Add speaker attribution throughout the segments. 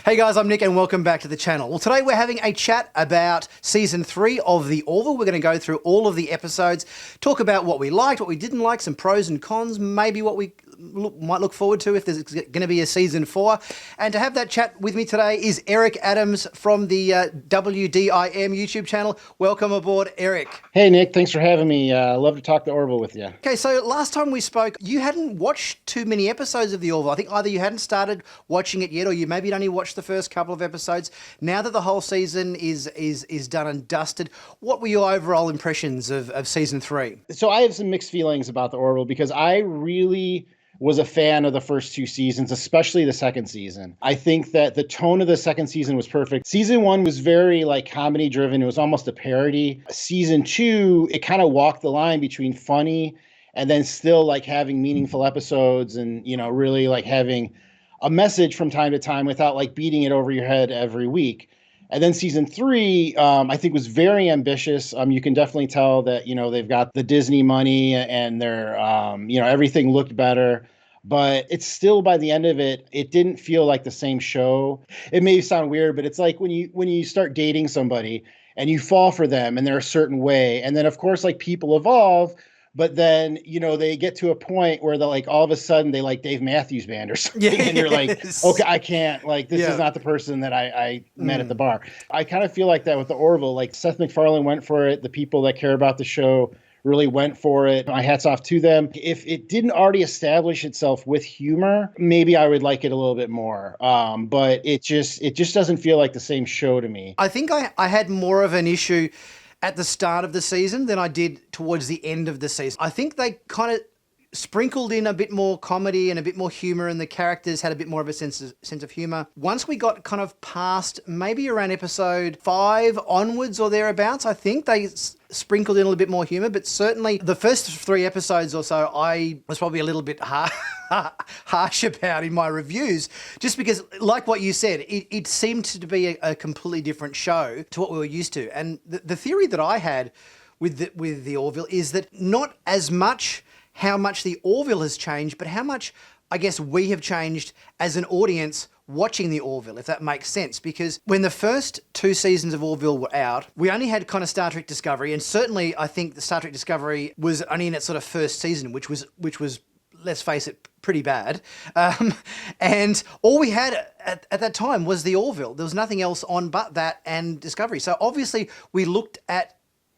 Speaker 1: Hey guys, I'm Nick and welcome back to the channel. Well, today we're having a chat about Season 3 of The Orville. We're going to go through all of the episodes, talk about what we liked, what we didn't like, some pros and cons, maybe what we might look forward to if there's going to be a Season 4. And to have that chat with me today is Eric Adams from the WDIM YouTube channel. Welcome aboard, Eric.
Speaker 2: Hey Nick, thanks for having me. Love to talk The Orville with you.
Speaker 1: Okay, so last time we spoke, you hadn't watched too many episodes of The Orville. I think either you hadn't started watching it yet or you maybe only watched the first couple of episodes. Now that the whole season is done and dusted, what were your overall impressions of Season 3?
Speaker 2: So I have some mixed feelings about The Orville because I really was a fan of the first two seasons, especially the second season. I think that the tone of the second season was perfect. Season 1 was very comedy driven. It was almost a parody. Season 2, it kind of walked the line between funny and then still having meaningful episodes and, really having a message from time to time without beating it over your head every week. And then Season 3, I think was very ambitious. You can definitely tell that, they've got the Disney money and they're, everything looked better. But it's still, by the end of it, it didn't feel like the same show. It may sound weird, but it's like when you start dating somebody and you fall for them and they're a certain way. And then, of course, people evolve. But then, they get to a point where they're all of a sudden they like Dave Matthews Band or something. Yes. And you're like, okay, I can't, this is not the person that I met at the bar. I kind of feel like that with the Orville. Seth MacFarlane went for it. The people that care about the show really went for it. My hat's off to them. If it didn't already establish itself with humor, maybe I would like it a little bit more. But it just doesn't feel like the same show to me.
Speaker 1: I think I had more of an issue at the start of the season than I did towards the end of the season. I think they kind of sprinkled in a bit more comedy and a bit more humor, and the characters had a bit more of a sense of humor. Once we got kind of past maybe around episode 5 onwards or thereabouts, I think they sprinkled in a little bit more humor, but certainly the first 3 episodes or so I was probably a little bit harsh about in my reviews, just because, like what you said, it seemed to be a completely different show to what we were used to. And the theory that I had with the Orville is that not as much how much the Orville has changed, but how much, I guess, we have changed as an audience watching the Orville, if that makes sense. Because when the first 2 seasons of Orville were out, we only had kind of Star Trek Discovery, and certainly I think the Star Trek Discovery was only in its sort of first season, which was, let's face it, pretty bad. And all we had at that time was the Orville. There was nothing else on but that and Discovery. So obviously we looked at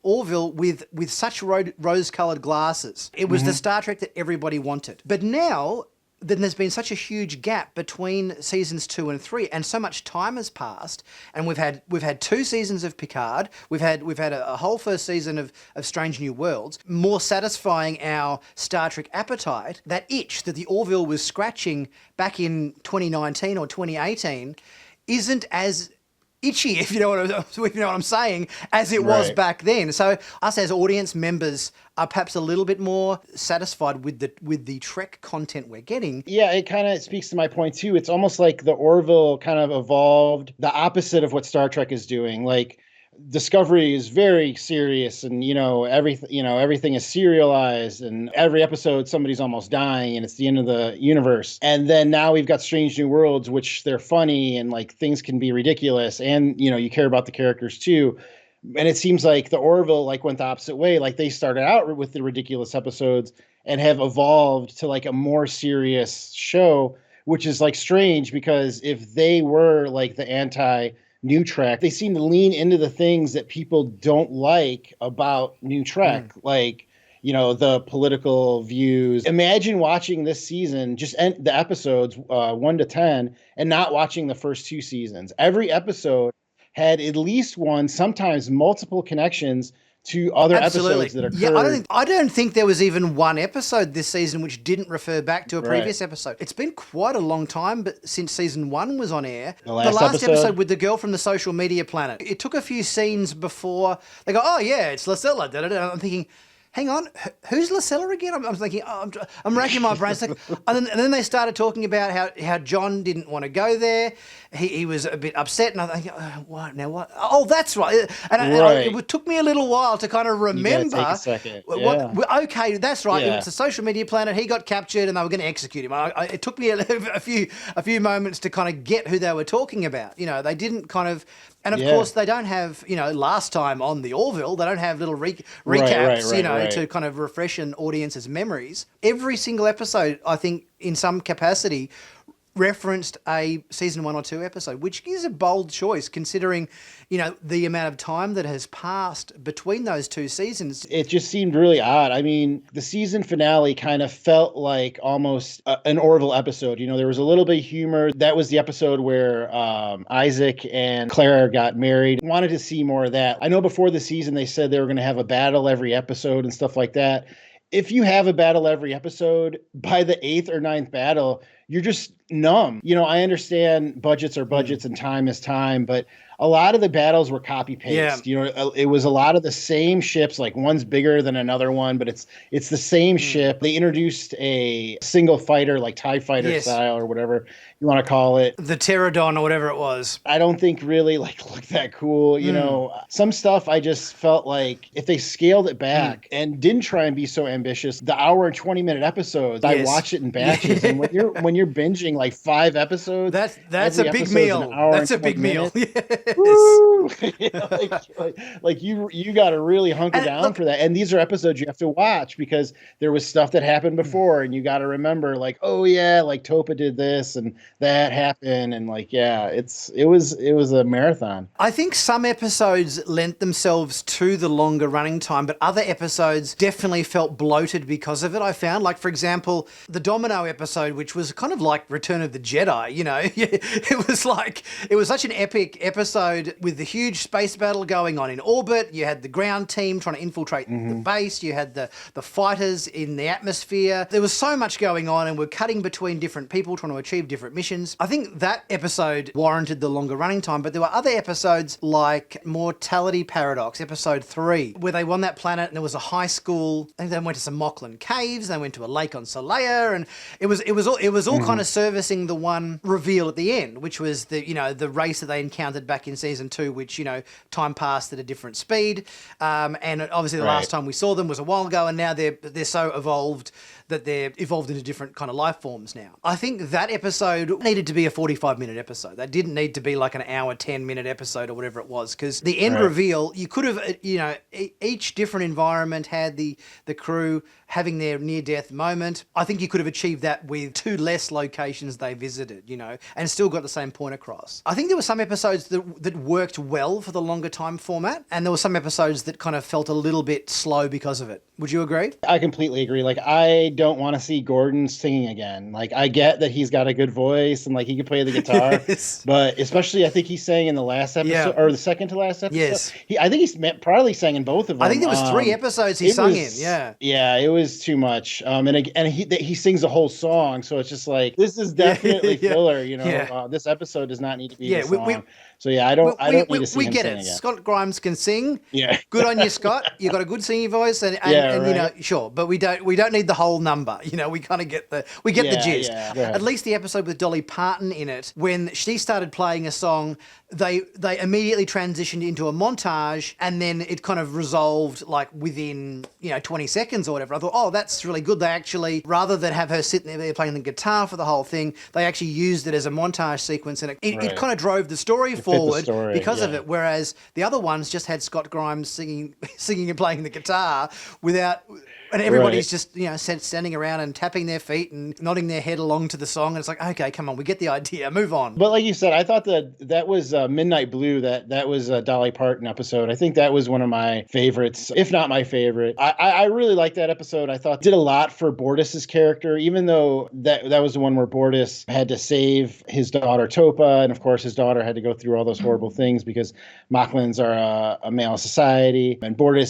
Speaker 1: Orville with such rose-coloured glasses. It was the Star Trek that everybody wanted. But now, then there's been such a huge gap between seasons 2 and 3, and so much time has passed, and we've had 2 seasons of Picard, we've had a whole first season of Strange New Worlds, more satisfying our Star Trek appetite. That itch that the Orville was scratching back in 2019 or 2018 isn't as itchy, if you know what I'm saying, as it was back then. So us as audience members are perhaps a little bit more satisfied with the Trek content we're getting.
Speaker 2: Yeah, it kind of speaks to my point too. It's almost like the Orville kind of evolved the opposite of what Star Trek is doing. Discovery is very serious, and everything is serialized, and every episode somebody's almost dying and it's the end of the universe. And then now we've got Strange New Worlds, which they're funny and things can be ridiculous, and you care about the characters too. And it seems like the Orville went the opposite way. They started out with the ridiculous episodes and have evolved to a more serious show, which is strange, because if they were the anti New Trek, they seem to lean into the things that people don't like about New Trek, the political views. Imagine watching this season, just the episodes 1 to 10, and not watching the first 2 seasons. Every episode had at least one, sometimes multiple connections to other episodes that occurred.
Speaker 1: Yeah, I don't think there was even one episode this season which didn't refer back to a previous episode. It's been quite a long time since season 1 was on air.
Speaker 2: The last
Speaker 1: episode with the girl from the social media planet. It took a few scenes before they go, oh yeah, it's Lucilla. I'm thinking, hang on, who's Lucella again? I'm thinking, I'm racking my brains. Like, and then they started talking about how John didn't want to go there. He was a bit upset, and I think, what now? What? Oh, that's right. And it took me a little while to kind of remember.
Speaker 2: Take a second.
Speaker 1: Okay, that's right.
Speaker 2: Yeah.
Speaker 1: It's a social media planet. He got captured, and they were going to execute him. It took me a few moments to kind of get who they were talking about. They didn't kind of. And of course, they don't have, last time on the Orville, they don't have little recaps, to kind of refresh an audience's memories. Every single episode, I think, in some capacity, referenced a season 1 or 2 episode, which is a bold choice considering, the amount of time that has passed between those 2 seasons.
Speaker 2: It just seemed really odd. I mean, the season finale kind of felt like almost an Orville episode. There was a little bit of humor. That was the episode where Isaac and Clara got married. Wanted to see more of that. I know before the season they said they were going to have a battle every episode and stuff like that. If you have a battle every episode, by the 8th or 9th battle, you're just numb. I understand budgets are budgets and time is time, but a lot of the battles were copy paste. It was a lot of the same ships, like one's bigger than another one, but it's the same ship. They introduced a single fighter, like TIE fighter style or whatever you want to call it.
Speaker 1: The Pterodon or whatever it was.
Speaker 2: I don't think really looked that cool. Some stuff I just felt like if they scaled it back and didn't try and be so ambitious, the hour and 20-minute episodes, I watch it in batches. And when you're binging like 5 episodes,
Speaker 1: that's a big meal. That's a big meal.
Speaker 2: like you got to really hunker down for that. And these are episodes you have to watch because there was stuff that happened before, and you got to remember, like, oh yeah, like Topa did this and that happened, and it was a marathon.
Speaker 1: I think some episodes lent themselves to the longer running time, but other episodes definitely felt bloated because of it. I found, like, for example, the Domino episode, which was kind of like Return of the Jedi. It was such an epic episode with the huge space battle going on in orbit. You had the ground team trying to infiltrate the base. You had the fighters in the atmosphere. There was so much going on, and we're cutting between different people trying to achieve different missions. I think that episode warranted the longer running time, but there were other episodes like Mortality Paradox, episode 3, where they won that planet and there was a high school. I think they went to some Moclan caves. They went to a lake on Solea, and it was all kind of servicing the one reveal at the end, which was the race that they encountered back in season 2, which time passed at a different speed, and obviously the last time we saw them was a while ago, and now they're so evolved that they're evolved into different kind of life forms now. I think that episode needed to be a 45-minute episode. That didn't need to be like an hour, 10-minute episode or whatever it was, because the end reveal, you could have, each different environment had the crew having their near-death moment. I think you could have achieved that with 2 less locations they visited, and still got the same point across. I think there were some episodes that worked well for the longer time format, and there were some episodes that kind of felt a little bit slow because of it. Would you agree?
Speaker 2: I completely agree. Like, I don't want to see Gordon singing again. Like, I get that he's got a good voice and like he can play the guitar, but especially I think he sang in the last episode or the second to last episode.
Speaker 1: Yes.
Speaker 2: I think he's probably sang in both of them.
Speaker 1: I think there was 3 episodes he sung in. Yeah.
Speaker 2: Yeah, it was too much. And he sings a whole song, so it's just like, this is definitely filler. This episode does not need to be a song. So yeah, I don't need to see him
Speaker 1: get
Speaker 2: sing
Speaker 1: it.
Speaker 2: again.
Speaker 1: Scott Grimes can sing.
Speaker 2: Yeah.
Speaker 1: Good on you, Scott. You got a good singing voice, and sure, but we don't need the whole number. We kind of get the gist.
Speaker 2: Yeah.
Speaker 1: At least the episode with Dolly Parton in it, when she started playing a song, they immediately transitioned into a montage, and then it kind of resolved like within 20 seconds or whatever. I thought, oh, that's really good. They actually, rather than have her sitting there playing the guitar for the whole thing, they actually used it as a montage sequence, and it kind of drove the story forward because of it. Whereas the other ones just had Scott Grimes singing and playing the guitar without. And everybody's just, standing around and tapping their feet and nodding their head along to the song. And it's like, okay, come on, we get the idea. Move on.
Speaker 2: But like you said, I thought that was Midnight Blue. That was a Dolly Parton episode. I think that was one of my favorites, if not my favorite. I really liked that episode. I thought it did a lot for Bortus's character, even though that was the one where Bortus had to save his daughter Topa. And of course, his daughter had to go through all those horrible things because Moclans are a male society. And Bortus,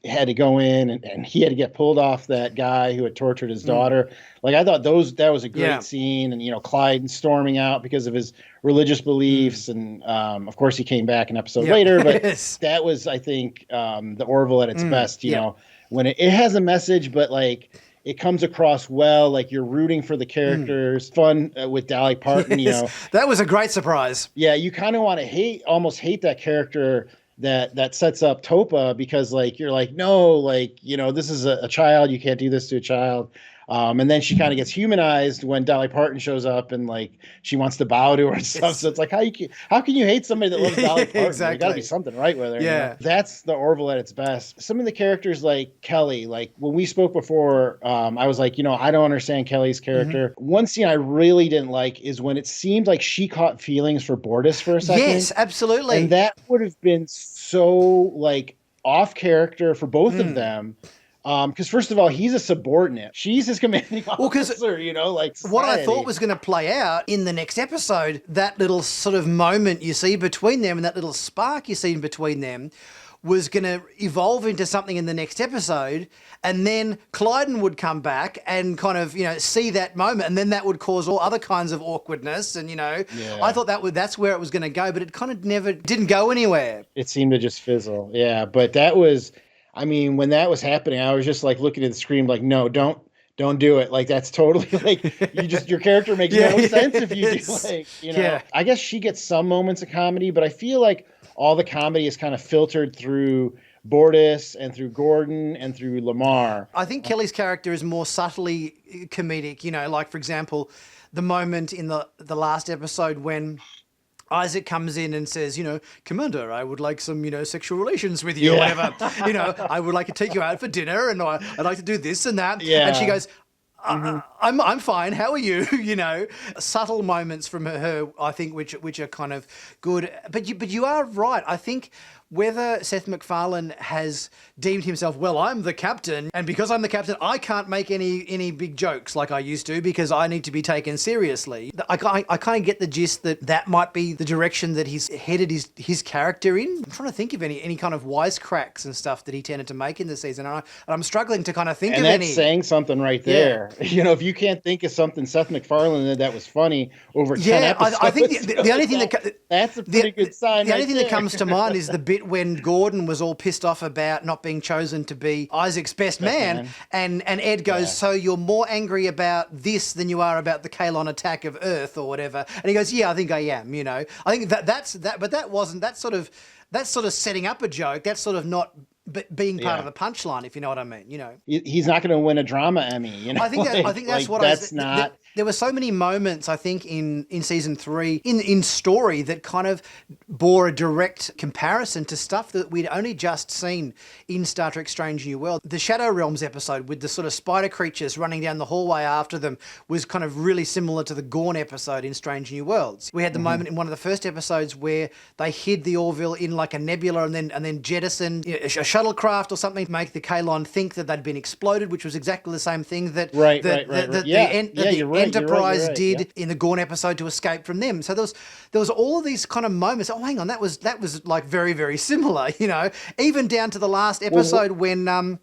Speaker 2: had to go in and he had to get pulled off that guy who had tortured his daughter. Like, I thought that was a great scene, and Clyde storming out because of his religious beliefs, and of course he came back an episode later, but that was, I think, the Orville at its best, when it has a message, but like it comes across well, like you're rooting for the characters. Fun with Dolly Parton,
Speaker 1: Yes, that was a great surprise.
Speaker 2: Yeah, you kind of want to almost hate that character that sets up Topa, because like you're like, no, like, this is a child, you can't do this to a child. And then she kind of gets humanized when Dolly Parton shows up and like she wants to bow to her and stuff. So it's like, how can you hate somebody that loves Dolly Parton?
Speaker 1: Exactly.
Speaker 2: There got to be something right with her.
Speaker 1: Yeah.
Speaker 2: That's the Orville at its best. Some of the characters like Kelly, like when we spoke before, I was like, I don't understand Kelly's character. One scene I really didn't like is when it seemed like she caught feelings for Bortus for a second.
Speaker 1: Yes, absolutely.
Speaker 2: And that would have been so like off character for both of them. Because first of all, he's a subordinate. She's his commanding officer, like society.
Speaker 1: What I thought was going to play out in the next episode, that little sort of moment you see between them and that little spark you see between them was going to evolve into something in the next episode. And then Clyden would come back and kind of, see that moment. And then that would cause all other kinds of awkwardness. And, I thought that's where it was going to go, but it kind of never didn't go anywhere.
Speaker 2: It seemed to just fizzle. Yeah. But that was, when that was happening, I was just like looking at the screen, like, no, don't do it. Like, that's totally like, your character makes no sense if you do like,
Speaker 1: Yeah.
Speaker 2: I guess she gets some moments of comedy, but I feel like all the comedy is kind of filtered through Bortus and through Gordon and through Lamar.
Speaker 1: I think Kelly's character is more subtly comedic, like, for example, the moment in the last episode when Isaac comes in and says, Commander, I would like some, sexual relations with you or whatever. I would like to take you out for dinner and I'd like to do this and that.
Speaker 2: Yeah.
Speaker 1: And she goes, I'm fine. How are you? Subtle moments from her, I think, which are kind of good. But you are right. I think whether Seth MacFarlane has deemed himself, well, I'm the captain, and because I'm the captain, I can't make any big jokes like I used to because I need to be taken seriously. I kind of get the gist that might be the direction that he's headed his character in. I'm trying to think of any kind of wisecracks and stuff that he tended to make in the season, and I'm struggling to kind of think of any.
Speaker 2: And that's saying something right there. Yeah. If you can't think of something Seth MacFarlane did that was funny over 10 episodes.
Speaker 1: I think the only thing
Speaker 2: that's a pretty good sign.
Speaker 1: The only thing that comes to mind is the bit when Gordon was all pissed off about not being chosen to be Isaac's best man. And Ed goes, so you're more angry about this than you are about the Kalon attack of Earth or whatever. And he goes, yeah, I think I am, I think that's that, but that wasn't, that's sort of setting up a joke. That's sort of not being part of the punchline, if you know what I mean,
Speaker 2: He's not going to win a drama Emmy,
Speaker 1: I think that's what that's not. There were so many moments, I think, in season 3 in story that kind of bore a direct comparison to stuff that we'd only just seen in Star Trek: Strange New World. The Shadow Realms episode with the sort of spider creatures running down the hallway after them was kind of really similar to the Gorn episode in Strange New Worlds. We had the moment in one of the first episodes where they hid the Orville in like a nebula and then jettisoned a shuttlecraft or something to make the Kalon think that they'd been exploded, which was exactly the same thing that the Enterprise did in the Gorn episode to escape from them. So there was all of these kind of moments. Oh, hang on, that was like very, very similar, even down to the last episode when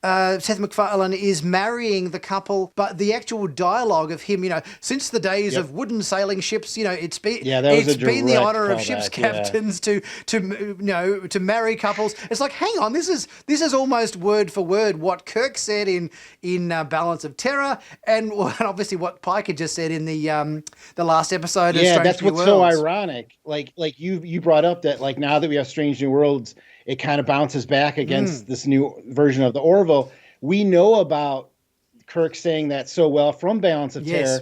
Speaker 1: Seth MacFarlane is marrying the couple, but the actual dialogue of him, since the days of wooden sailing ships, it's been the honor of ships captains to marry couples. It's like, hang on, this is almost word for word what Kirk said in Balance of Terror, and obviously what Pike had just said in the last episode of Strange New Worlds. Yeah, that's what's
Speaker 2: so ironic. Like you brought up that like now that we have Strange New Worlds, it kind of bounces back against this new version of the Orville. We know about Kirk saying that so well from Balance of Terror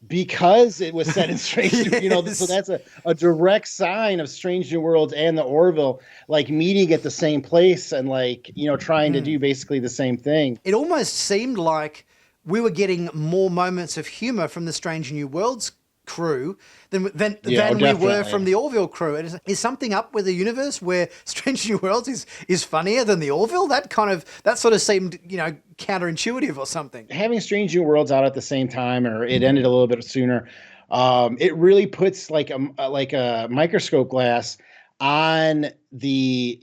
Speaker 2: because it was set in Strange New so that's a direct sign of Strange New Worlds and the Orville like meeting at the same place and like, trying to do basically the same thing.
Speaker 1: It almost seemed like we were getting more moments of humor from the Strange New Worlds crew than we were from the Orville crew. Is something up with the universe where Strange New Worlds is funnier than the Orville? That sort of seemed, counterintuitive or something.
Speaker 2: Having Strange New Worlds out at the same time, or it ended a little bit sooner, it really puts like a microscope glass on the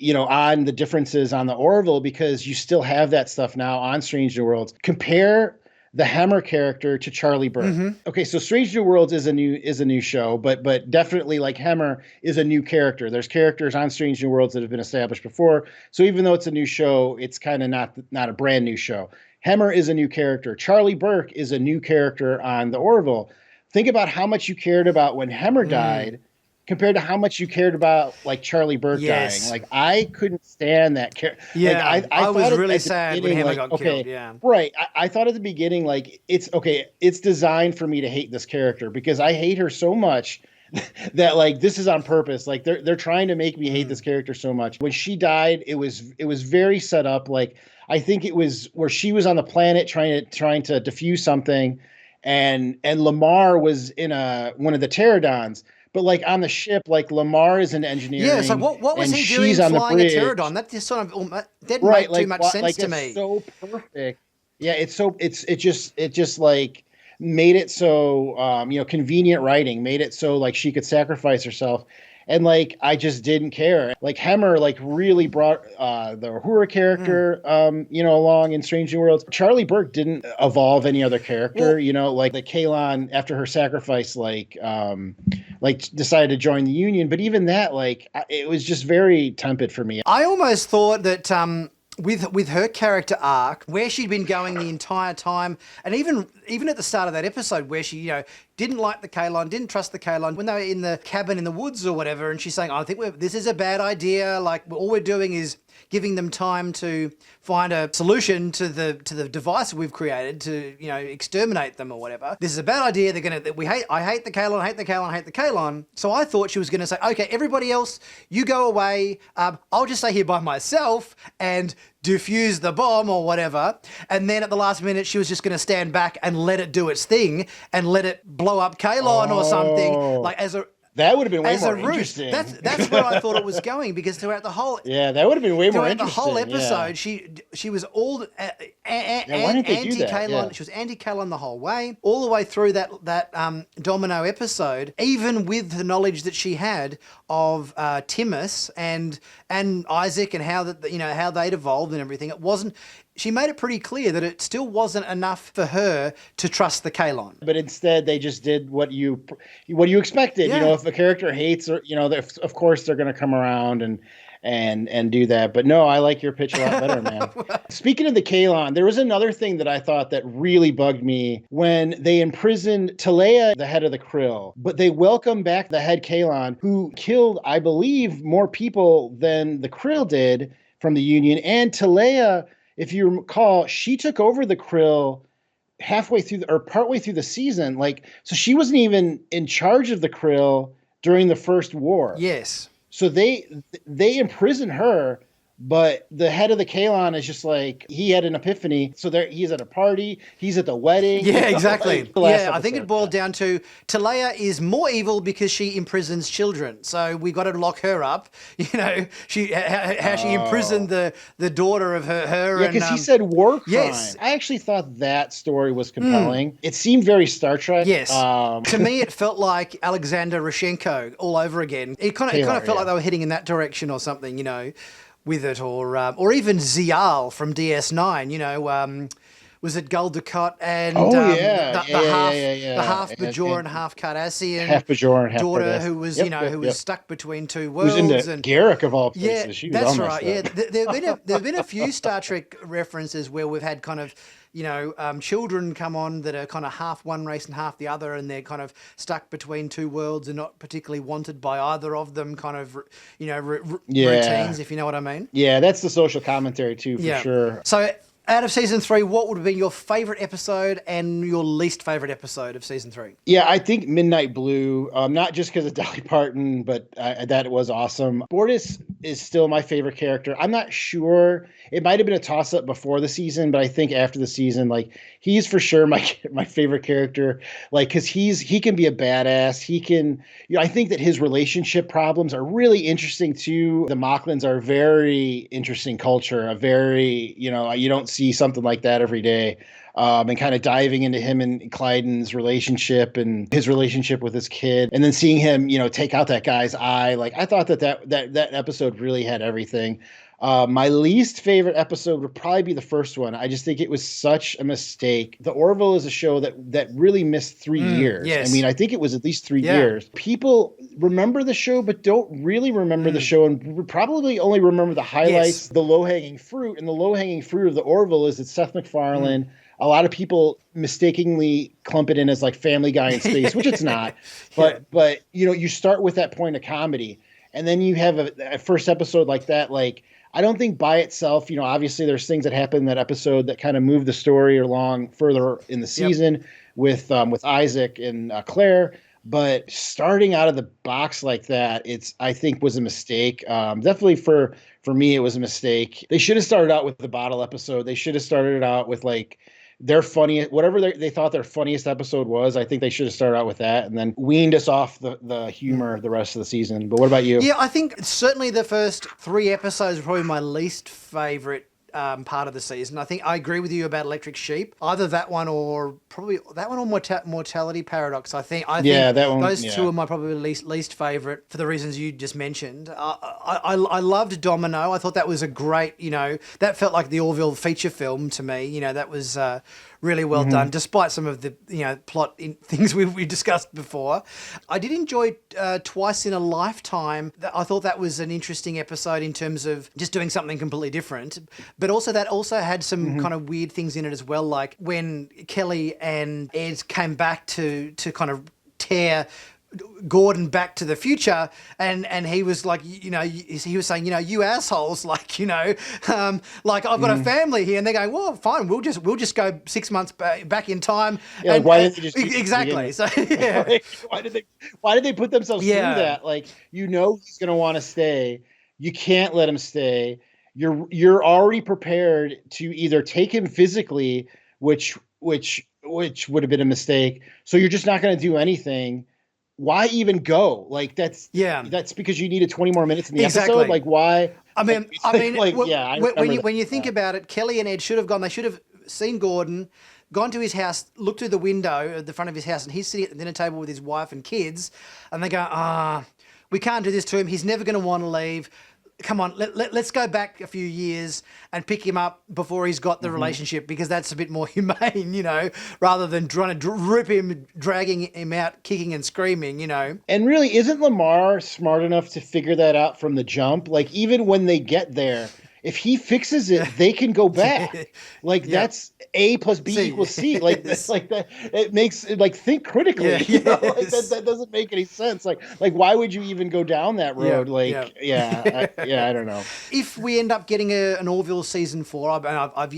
Speaker 2: differences on the Orville, because you still have that stuff now on Strange New Worlds. Compare the Hemmer character to Charlie Burke. Okay, so Strange New Worlds is a new show, but definitely like Hemmer is a new character. There's characters on Strange New Worlds that have been established before. So even though it's a new show, it's kind of not a brand new show. Hemmer is a new character. Charlie Burke is a new character on the Orville. Think about how much you cared about when Hemmer died compared to how much you cared about like Charlie Burke dying. Like I couldn't stand that character.
Speaker 1: Yeah,
Speaker 2: like,
Speaker 1: I was really sad when Hemmer got killed. Yeah,
Speaker 2: right. I thought at the beginning like it's designed for me to hate this character because I hate her so much that like this is on purpose. Like they're trying to make me hate this character so much. When she died, it was very set up. Like I think it was where she was on the planet trying to defuse something, and Lamar was in one of the pterodons. But like on the ship, like Lamar is an engineer.
Speaker 1: Yeah, so what was he doing flying a pterodon? That just sort of didn't make too much sense to me.
Speaker 2: It's so perfect. Yeah, it just like made it so convenient writing, made it so like she could sacrifice herself. And like I just didn't care. Like Hemmer like really brought the Uhura character along in Strange New Worlds. Charlie Burke didn't evolve any other character, like the Kaylon after her sacrifice like decided to join the Union, but even that like it was just very tepid for me.
Speaker 1: I almost thought that with her character arc, where she'd been going the entire time, and even at the start of that episode where she, didn't like the Kaylon, didn't trust the Kaylon, when they were in the cabin in the woods or whatever, and she's saying, I think this is a bad idea, like all we're doing is giving them time to find a solution to the device we've created to, exterminate them or whatever. This is a bad idea. I hate the Kaylon, hate the Kaylon, hate the Kaylon. So I thought she was going to say, okay, everybody else, you go away. I'll just stay here by myself and defuse the bomb or whatever. And then at the last minute, she was just going to stand back and let it do its thing and let it blow up Kaylon or something, like as a...
Speaker 2: That would have been way more interesting.
Speaker 1: That's where I thought it was going, because throughout the whole
Speaker 2: that would have been way more interesting.
Speaker 1: The whole episode, she was all anti-Kaylon.
Speaker 2: Yeah.
Speaker 1: She was anti-Kaylon the whole way, all the way through that Domino episode. Even with the knowledge that she had of Timus and Isaac and how they'd evolved and everything, it wasn't. She made it pretty clear that it still wasn't enough for her to trust the Kaylon.
Speaker 2: But instead, they just did what you expected.
Speaker 1: Yeah.
Speaker 2: If a character hates, or of course they're going to come around and do that. But no, I like your pitch a lot better, man. Speaking of the Kaylon, there was another thing that I thought that really bugged me when they imprisoned Talea, the head of the Krill, but they welcomed back the head Kaylon, who killed, I believe, more people than the Krill did from the Union. And Talea, if you recall, she took over the Krill halfway through or partway through the season. Like, so she wasn't even in charge of the Krill during the first war.
Speaker 1: Yes.
Speaker 2: So they imprison her, but the head of the Kaylon is just like, he had an epiphany. So he's at a party, he's at the wedding.
Speaker 1: Yeah, exactly. I think it boiled
Speaker 2: down.
Speaker 1: down to Talea is more evil because she imprisons children. So we got to lock her up. How she imprisoned the daughter of her.
Speaker 2: Yeah, because he said war crime.
Speaker 1: Yes.
Speaker 2: I actually thought that story was compelling. It seemed very Star Trek.
Speaker 1: Yes. To me, it felt like Alexander Rashenko all over again. It kind of felt like they were heading in that direction or something, with it, or even Zial from DS9, was it Gul Dukat and the half Bajoran, half Cardassian daughter who was who was stuck between two worlds,
Speaker 2: who's into Garrick of all places.
Speaker 1: Yeah,
Speaker 2: she was
Speaker 1: that's right. Yeah, there've been a few Star Trek references where we've had kind of children come on that are kind of half one race and half the other, and they're kind of stuck between two worlds and not particularly wanted by either of them, kind of, routines, if you know what I mean.
Speaker 2: Yeah, that's the social commentary too, for sure.
Speaker 1: So out of season 3, what would have been your favorite episode and your least favorite episode of season 3?
Speaker 2: Yeah, I think Midnight Blue, not just because of Dolly Parton, but that it was awesome. Bortus is still my favorite character. I'm not sure. It might have been a toss-up before the season, but I think after the season, like, he's for sure my favorite character. Like, because he can be a badass. He can, I think that his relationship problems are really interesting too. The Mocklins are a very interesting culture. A very, you don't see something like that every day. And kind of diving into him and Clyden's relationship and his relationship with his kid, and then seeing him, take out that guy's eye. Like, I thought that episode really had everything. My least favorite episode would probably be the first one. I just think it was such a mistake. The Orville is a show that really missed 3 years. I
Speaker 1: Yes.
Speaker 2: mean, I think it was at least 3
Speaker 1: Yeah.
Speaker 2: years. People remember the show, but don't really remember the show, and probably only remember the highlights, the low-hanging fruit. And the low-hanging fruit of the Orville is it's Seth MacFarlane. A lot of people mistakenly clump it in as like Family Guy in space, which it's not. But you start with that point of comedy, and then you have a first episode like that. Like, I don't think by itself, obviously there's things that happen in that episode that kind of move the story along further in the season with Isaac and Claire. But starting out of the box like that, I think was a mistake. Definitely for me, it was a mistake. They should have started out with the bottle episode. They should have started it out with like their funniest, whatever they thought their funniest episode was. I think they should have started out with that and then weaned us off the humor the rest of the season. But what about you?
Speaker 1: Yeah, I think certainly the first 3 episodes were probably my least favorite part of the season. I think I agree with you about Electric Sheep. Either that one or probably that one or Mortality Paradox. I think
Speaker 2: that one,
Speaker 1: those two are my probably least favorite for the reasons you just mentioned. I loved Domino. I thought that was a great, that felt like the Orville feature film to me. That was really well done, despite some of the plot things we discussed before. I did enjoy Twice in a Lifetime. I thought that was an interesting episode in terms of just doing something completely different. But also that also had some kind of weird things in it as well, like when Kelly and Ed came back to kind of tear Gordon back to the future, and he was like, he was saying, you assholes, like, like I've got a family here, and they're going, well, fine, we'll just go 6 months back in time.
Speaker 2: Yeah,
Speaker 1: and,
Speaker 2: why didn't they just
Speaker 1: exactly? So yeah.
Speaker 2: why did they put themselves through that? Like, he's gonna want to stay. You can't let him stay. You're already prepared to either take him physically, which would have been a mistake. So you're just not going to do anything. Why even go? Like that's because you needed 20 more minutes in the episode. Like why?
Speaker 1: I mean, when you think
Speaker 2: that.
Speaker 1: about it, Kelly and Ed should have gone. They should have seen Gordon, gone to his house, looked through the window at the front of his house, and he's sitting at the dinner table with his wife and kids, and they go, we can't do this to him. He's never going to want to leave. Come on, let's go back a few years and pick him up before he's got the relationship, because that's a bit more humane, rather than trying to rip him, dragging him out, kicking and screaming,
Speaker 2: And really, isn't Lamar smart enough to figure that out from the jump? Like, even when they get there, if he fixes it, they can go back. Like, that's A plus B equals C. Like, that's like that. It makes like think critically. Like that doesn't make any sense. Like why would you even go down that road? I don't know.
Speaker 1: If we end up getting an Orville season 4,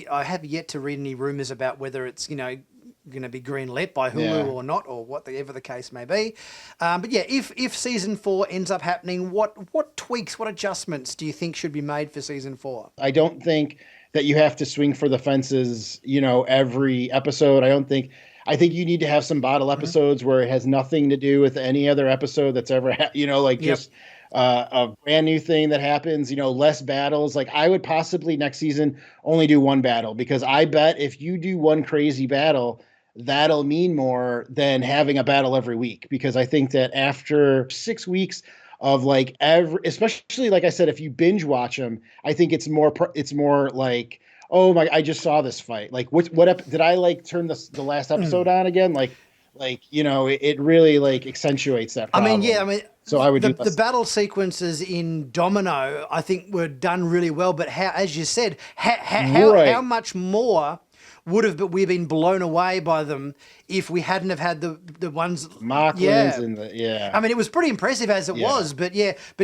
Speaker 1: I have yet to read any rumors about whether it's going to be greenlit by Hulu or not, or whatever the case may be. But yeah, if season 4 ends up happening, what tweaks, what adjustments do you think should be made for season 4?
Speaker 2: I don't think that you have to swing for the fences, every episode. I think you need to have some bottle episodes where it has nothing to do with any other episode that's ever, just a brand new thing that happens, less battles. Like, I would possibly next season only do one battle, because I bet if you do one crazy battle, that'll mean more than having a battle every week. Because I think that after 6 weeks of like especially like I said, if you binge watch them, I think it's more like, oh my, I just saw this fight. Like what did I like turn the last episode on again? It really like accentuates that problem. So I would
Speaker 1: the battle sequences in Domino, I think, were done really well. But how, as you said, how much more would we been blown away by them if we hadn't have had the ones
Speaker 2: Marklands and
Speaker 1: I mean, it was pretty impressive as it was, but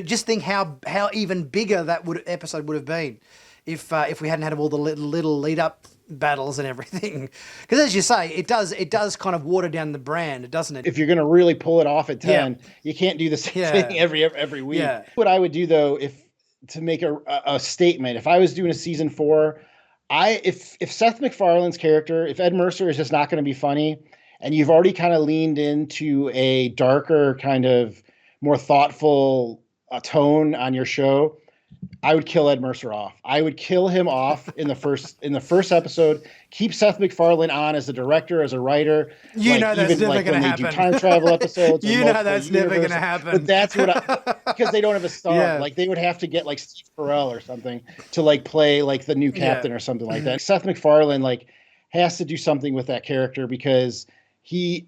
Speaker 1: just think how even bigger that episode would have been if we hadn't had all the little lead up battles and everything. Because as you say, it does kind of water down the brand, doesn't it?
Speaker 2: If you're going to really pull it off at 10, you can't do the same thing every week. Yeah. What I would do though, to make a statement, if I was doing a season 4, if Seth MacFarlane's character, if Ed Mercer is just not going to be funny, and you've already kind of leaned into a darker, kind of more thoughtful tone on your show, I would kill Ed Mercer off. I would kill him off in the first episode. Keep Seth MacFarlane on as a director, as a writer.
Speaker 1: You know that's
Speaker 2: even
Speaker 1: never
Speaker 2: like
Speaker 1: going
Speaker 2: when
Speaker 1: to
Speaker 2: they
Speaker 1: happen.
Speaker 2: do time travel episodes.
Speaker 1: You
Speaker 2: or
Speaker 1: know
Speaker 2: multiple
Speaker 1: that's never going to
Speaker 2: universes.
Speaker 1: happen.
Speaker 2: But that's what because they don't have a star.
Speaker 1: Yeah.
Speaker 2: Like they would have to get like Steve Carell or something to like play like the new captain or something like that. Seth MacFarlane like has to do something with that character because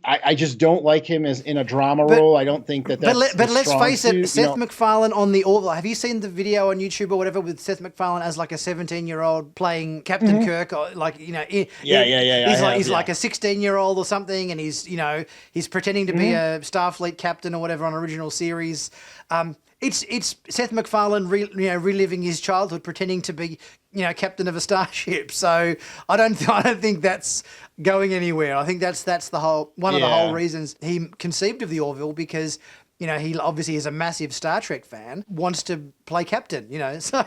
Speaker 2: I just don't like him as in a drama role. I don't think that's
Speaker 1: But let's face it,
Speaker 2: suit,
Speaker 1: Seth MacFarlane on the Orville. Have you seen the video on YouTube or whatever with Seth MacFarlane as like a 17-year-old playing Captain Kirk? Or like, you know, he's like a 16-year-old or something, and he's pretending to be a Starfleet captain or whatever on original series. It's Seth MacFarlane reliving his childhood, pretending to be captain of a starship. So I don't think that's going anywhere. I think that's the whole one of the whole reasons he conceived of the Orville, because he obviously is a massive Star Trek fan, wants to play captain, so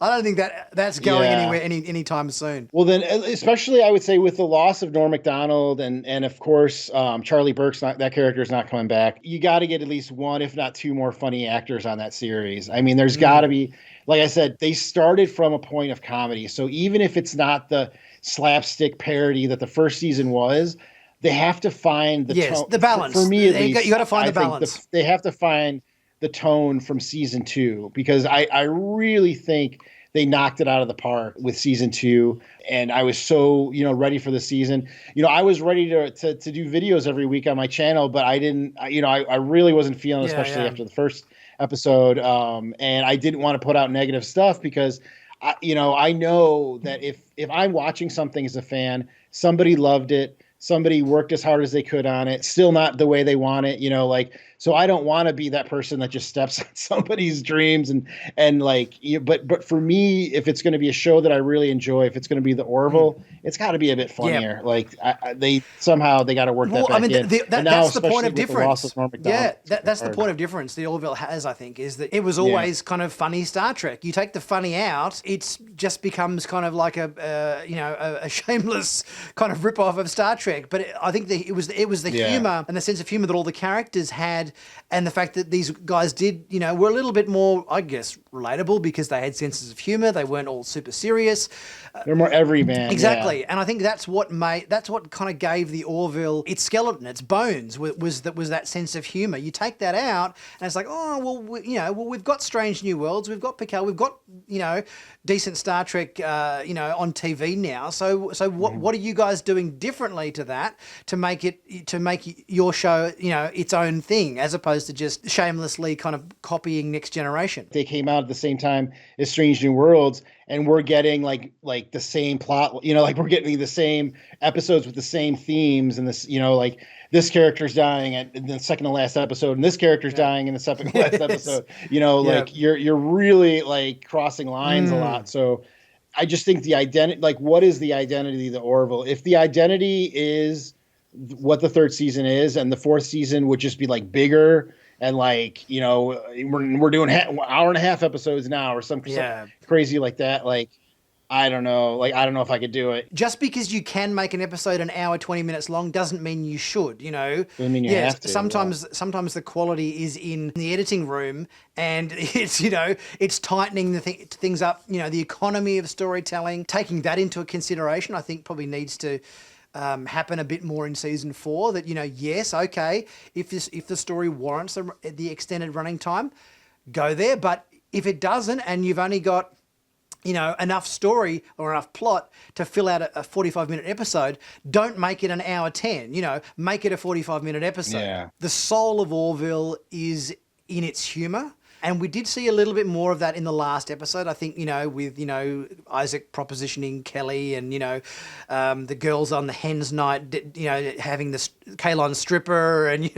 Speaker 1: I don't think that's going anywhere anytime soon.
Speaker 2: Well, then, especially I would say with the loss of Norm Macdonald and of course, Charlie Burke's that character is not coming back. You got to get at least one, if not two more funny actors on that series. I mean, there's got to be, like I said, they started from a point of comedy. So even if it's not the slapstick parody that the first season was, they have to find the tone.
Speaker 1: The balance.
Speaker 2: For me, at least,
Speaker 1: you got to find the balance.
Speaker 2: They have to find the tone from season 2, because I really think they knocked it out of the park with season 2, and I was so ready for the season. I was ready to do videos every week on my channel, but I didn't. I really wasn't feeling, especially after the first episode, and I didn't want to put out negative stuff because I know that if I'm watching something as a fan, somebody loved it. Somebody worked as hard as they could on it, still not the way they want it, so I don't want to be that person that just steps on somebody's dreams but for me, if it's going to be a show that I really enjoy, if it's going to be the Orville, it's got to be a bit funnier. They got to work that back in.
Speaker 1: That's the point of difference. That's the point of difference the Orville has, I think, is that it was always kind of funny Star Trek. You take the funny out, it just becomes kind of like a shameless kind of rip-off of Star Trek. But I think it was the humor and the sense of humor that all the characters had, and the fact that these guys did, were a little bit more, I guess, relatable because they had senses of humor. They weren't all super serious.
Speaker 2: They're more everyman.
Speaker 1: Exactly. And I think that's what kind of gave the Orville its skeleton, its bones, was that sense of humor. You take that out and it's like, oh, well, we've got Strange New Worlds, we've got Picard, we've got, decent Star Trek, on TV now. So what are you guys doing differently to that to make your show, its own thing, as opposed to just shamelessly kind of copying Next Generation?
Speaker 2: They came out at the same time as Strange New Worlds, and we're getting like the same plot, we're getting the same episodes with the same themes, and this, this character's dying in the second to last episode, and this character's dying in the second to last episode. You're really like crossing lines a lot. So I just think the identity, what is the identity of the Orville? If the identity is what the third season is, and the fourth season would just be like bigger and we're doing hour and a half episodes now or something crazy like that. I don't know. I don't know if I could do it.
Speaker 1: Just because you can make an episode an hour, 20 minutes long doesn't mean you should,
Speaker 2: Doesn't mean you have to.
Speaker 1: Sometimes the quality is in the editing room, and it's, it's tightening things up, the economy of storytelling, taking that into consideration, I think probably needs to happen a bit more in season 4. That, yes, okay, if the story warrants the extended running time, go there. But if it doesn't, and you've only got enough story or enough plot to fill out a 45-minute episode, don't make it an hour 10, make it a 45-minute episode.
Speaker 2: Yeah.
Speaker 1: The soul of Orville is in its humor. And we did see a little bit more of that in the last episode, I think, with, Isaac propositioning Kelly and, the girls on the hen's night, having the Kalon stripper and, and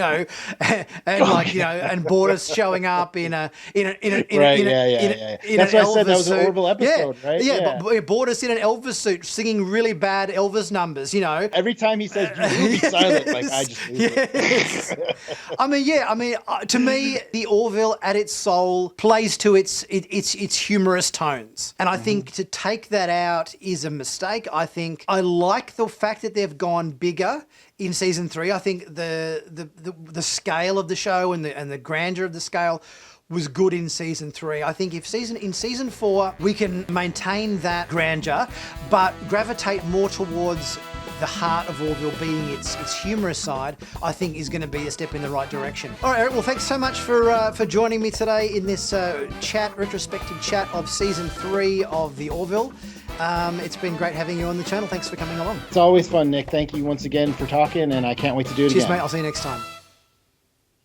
Speaker 1: Bortus showing up in an
Speaker 2: That's why I said that was an Orville episode, right?
Speaker 1: Yeah, but Bortus in an Elvis suit singing really bad Elvis numbers,
Speaker 2: Every time he says, "You be silent," I just lose it.
Speaker 1: to me, the Orville at its soul plays to its humorous tones. And I think to take that out is a mistake. I like the fact that they've gone bigger in season 3. I think the scale of the show and the grandeur of the scale was good in season 3. I think if in season 4 we can maintain that grandeur, but gravitate more towards the heart of Orville being its humorous side, I think is going to be a step in the right direction. All right, Eric, well, thanks so much for joining me today in this retrospective chat of season 3 of the Orville. It's been great having you on the channel. Thanks for coming along.
Speaker 2: It's always fun, Nick. Thank you once again for talking, and I can't wait to do it again.
Speaker 1: Cheers, mate. I'll see you next time.